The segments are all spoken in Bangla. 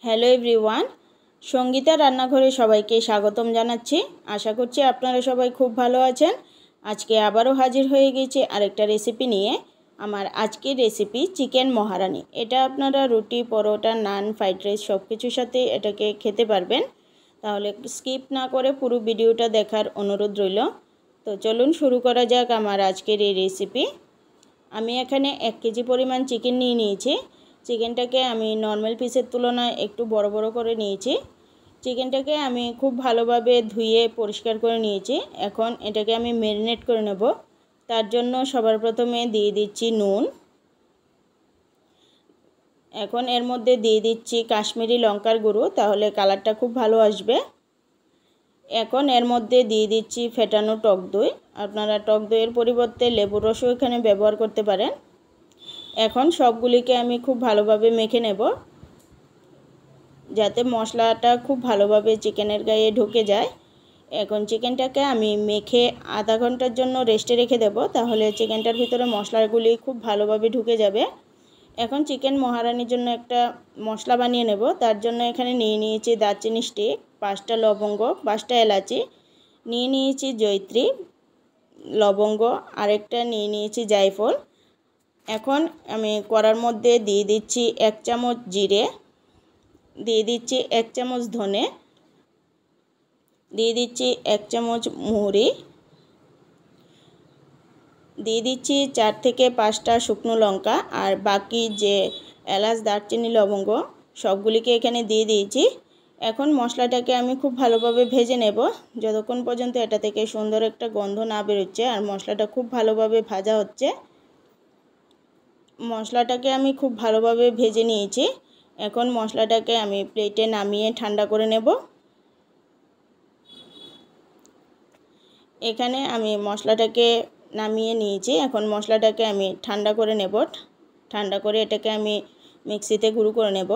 হ্যালো এভরিওয়ান, সঙ্গীতা রান্নাঘরে সবাইকে স্বাগতম জানাচ্ছি। আশা করছি আপনারা সবাই খুব ভালো আছেন। আজকে আবারও হাজির হয়ে গেছি আরেকটা রেসিপি নিয়ে। আমার আজকের রেসিপি চিকেন মহারানি। এটা আপনারা রুটি, পরোটা, নান, ফ্রাইড রাইস সব কিছুর সাথে এটাকে খেতে পারবেন। তাহলে স্কিপ না করে পুরো ভিডিওটা দেখার অনুরোধ রইল। তো চলুন শুরু করা যাক আমার আজকের এই রেসিপি। আমি এখানে 1 কেজি পরিমাণ চিকেন নিয়ে নিয়েছি। চিকেনটাকে আমি নর্মাল পিসের তুলনায় একটু বড় বড় করে নিয়েছি। চিকেনটাকে আমি খুব ভালোভাবে ধুয়ে পরিষ্কার করে নিয়েছি। এখন এটাকে আমি ম্যারিনেট করে নেব। তার জন্য সবার প্রথমে দিয়ে দিচ্ছি নুন। এখন এর মধ্যে দিয়ে দিচ্ছি কাশ্মীরি লঙ্কার গুঁড়ো, তাহলে কালারটা খুব ভালো আসবে। এখন এর মধ্যে দিয়ে দিচ্ছি ফেটানো টক দই। আপনারা টক দইয়ের পরিবর্তে লেবুর রসও এখানে ব্যবহার করতে পারেন। এখন সবগুলিকে আমি খুব ভালোভাবে মেখে নেব, যাতে মশলাটা খুব ভালোভাবে চিকেনের গায়ে ঢুকে যায়। এখন চিকেনটাকে আমি মেখে আধা ঘন্টার জন্য রেস্টে রেখে দেব, তাহলে চিকেনটার ভিতরে মশলাগুলি খুব ভালোভাবে ঢুকে যাবে। এখন চিকেন মহারানির জন্য একটা মশলা বানিয়ে নেব। তার জন্য এখানে নিয়ে নিয়েছি দারচিনি স্টিক, 5টা লবঙ্গ, 5টা এলাচি, নিয়ে নিয়েছি জয়িত্রী লবঙ্গ, আরেকটা নিয়ে নিয়েছি জায়ফল। এখন আমি কড়ার মধ্যে দিয়ে দিচ্ছি 1 চামচ জিরে, দিয়ে দিচ্ছি 1 চামচ ধনে, দিয়ে দিচ্ছি 1 চামচ মৌরি, দিয়ে দিচ্ছি 4 থেকে 5টা শুকনো লঙ্কা, আর বাকি যে এলাচ, দারচিনি, লবঙ্গ সবগুলিকে এখানে দিয়ে দিয়েছি। এখন মশলাটাকে আমি খুব ভালোভাবে ভেজে নেব, যতক্ষণ পর্যন্ত এটা থেকে সুন্দর একটা গন্ধ না বেরোচ্ছে আর মশলাটা খুব ভালোভাবে ভাজা হচ্ছে। মশলাটাকে আমি খুব ভালোভাবে ভেজে নিয়েছি। এখন মশলাটাকে আমি প্লেটে নামিয়ে ঠান্ডা করে নেব। এখানে আমি মশলাটাকে নামিয়ে নিয়েছি। এখন মশলাটাকে আমি ঠান্ডা করে নেব। ঠান্ডা করে এটাকে আমি মিক্সিতে গুঁড়ো করে নেব।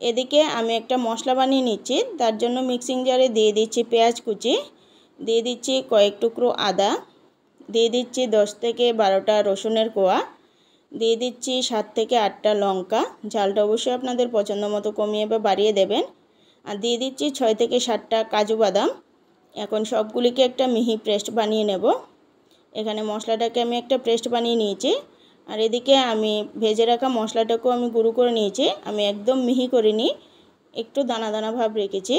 এদিকে আমি একটা মশলা বানিয়ে নিচ্ছি। তার জন্য মিক্সিং জারে দিয়ে দিচ্ছি পেঁয়াজ কুচি, দিয়ে দিচ্ছি কয়েক টুকরো আদা, দিয়ে দিচ্ছি 10 থেকে 12টা রসুনের কোয়া, দিয়ে দিচ্ছি 7 থেকে 8টা লঙ্কা। ঝালটা অবশ্যই আপনাদের পছন্দ মতো কমিয়ে বা বাড়িয়ে দেবেন। আর দিয়ে দিচ্ছি 6 থেকে 7টা কাজু বাদাম। এখন সবগুলিকে একটা মিহি পেস্ট বানিয়ে নেব। এখানে মশলাটাকে আমি একটা পেস্ট বানিয়ে নিয়েছি, আর এদিকে আমি ভেজে রাখা মশলাটাকেও আমি গুঁড়ো করে নিয়েছি। আমি একদম মিহি করিনি, একটু দানা দানা ভাব রেখেছি।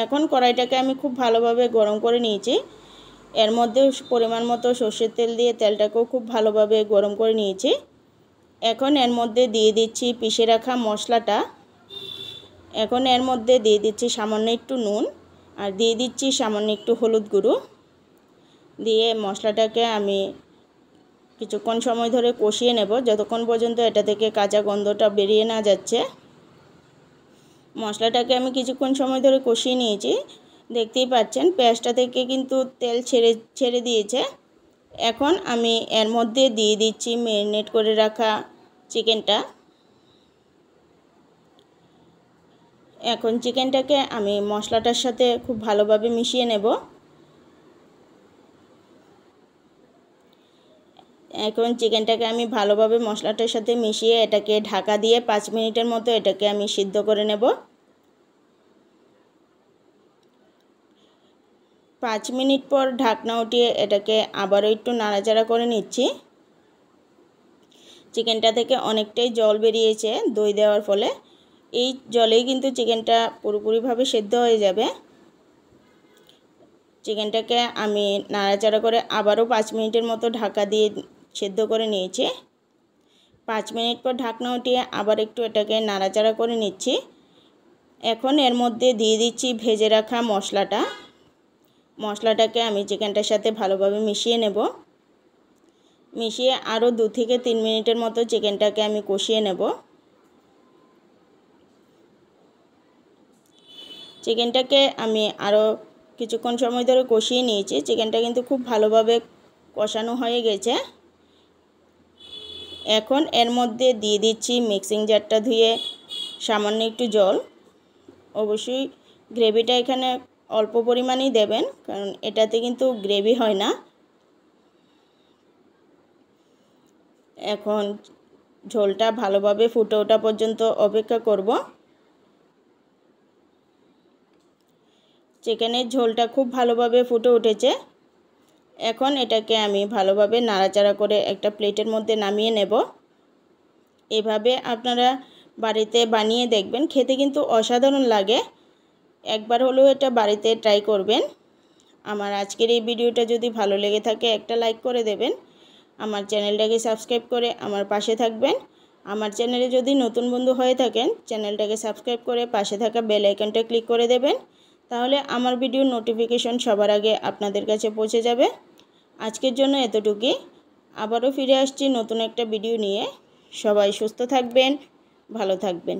এখন কড়াইটাকে আমি খুব ভালোভাবে গরম করে নিয়েছি। এর মধ্যে পরিমাণ মতো সর্ষের তেল দিয়ে তেলটাকেও খুব ভালোভাবে গরম করে নিয়েছি। এখন এর মধ্যে দিয়ে দিচ্ছি পিষে রাখা মশলাটা। এখন এর মধ্যে দিয়ে দিচ্ছি সামান্য একটু নুন, আর দিয়ে দিচ্ছি সামান্য একটু হলুদ গুঁড়ো। দিয়ে মশলাটাকে আমি কিছুক্ষণ সময় ধরে কষিয়ে নেব, যতক্ষণ পর্যন্ত এটা থেকে কাঁচা গন্ধটা বেরিয়ে না যাচ্ছে। মশলাটাকে আমি কিছুক্ষণ সময় ধরে কষিয়ে নিয়েছি। দেখতেই পাচ্ছেন পেঁয়াজটা থেকে কিন্তু তেল ছেড়ে দিয়েছে। এখন আমি এর মধ্যে দিয়ে দিচ্ছি ম্যারিনেট করে রাখা চিকেনটা। এখন চিকেনটাকে আমি মশলাটার সাথে খুব ভালোভাবে মিশিয়ে নেব। এখন চিকেনটাকে আমি ভালোভাবে মশলাটার সাথে মিশিয়ে এটাকে ঢাকা দিয়ে 5 মিনিটের মতো এটাকে আমি সিদ্ধ করে নেব। 5 মিনিট পর ঢাকনা উঠিয়ে এটাকে আবারও একটু নাড়াচাড়া করে নিচ্ছি। চিকেনটা থেকে অনেকটাই জল বেরিয়েছে দই দেওয়ার ফলে। এই জলেই কিন্তু চিকেনটা পুরোপুরিভাবে সেদ্ধ হয়ে যাবে। চিকেনটাকে আমি নাড়াচাড়া করে আবারও 5 মিনিটের মতো ঢাকা দিয়ে সেদ্ধ করে নিয়েছি। 5 মিনিট পর ঢাকনা উঠিয়ে আবার একটু এটাকে নাড়াচাড়া করে নিচ্ছি। এখন এর মধ্যে দিয়ে দিচ্ছি ভেজে রাখা মশলাটাকে আমি চিকেনটার সাথে ভালোভাবে মিশিয়ে নেব। মিশিয়ে আরও 2 থেকে 3 মিনিটের মতো চিকেনটাকে আমি কষিয়ে নেব। চিকেনটাকে আমি আরও কিছুক্ষণ সময় ধরে কষিয়ে নিয়েছি। চিকেনটা কিন্তু খুব ভালোভাবে কষানো হয়ে গেছে। এখন এর মধ্যে দিয়ে দিচ্ছি মিক্সিং জারটা ধুয়ে সামান্য একটু জল। অবশ্যই গ্রেভিটা এখানে অল্প পরিমাণেই দেবেন, কারণ এটাতে কিন্তু গ্রেভি হয় না। এখন ঝোলটা ভালোভাবে ফুটে ওঠা পর্যন্ত অপেক্ষা করব। চিকেনের ঝোলটা খুব ভালোভাবে ফুটে উঠেছে। এখন এটাকে আমি ভালোভাবে নাড়াচাড়া করে একটা প্লেটের মধ্যে নামিয়ে নেব। এভাবে আপনারা বাড়িতে বানিয়ে দেখবেন, খেতে কিন্তু অসাধারণ লাগে। একবার হলেও এটা বাড়িতে ট্রাই করবেন। আমার আজকের এই ভিডিওটা যদি ভালো লেগে থাকে একটা লাইক করে দেবেন। আমার চ্যানেলটাকে সাবস্ক্রাইব করে আমার পাশে থাকবেন। আমার চ্যানেলে যদি নতুন বন্ধু হয়ে থাকেন চ্যানেলটাকে সাবস্ক্রাইব করে পাশে থাকা বেল আইকনটা ক্লিক করে দেবেন। তাহলে আমার ভিডিওর নোটিফিকেশন সবার আগে আপনাদের কাছে পৌঁছে যাবে। আজকের জন্য এতটুকুই। আবারও ফিরে আসছি নতুন একটা ভিডিও নিয়ে। সবাই সুস্থ থাকবেন, ভালো থাকবেন।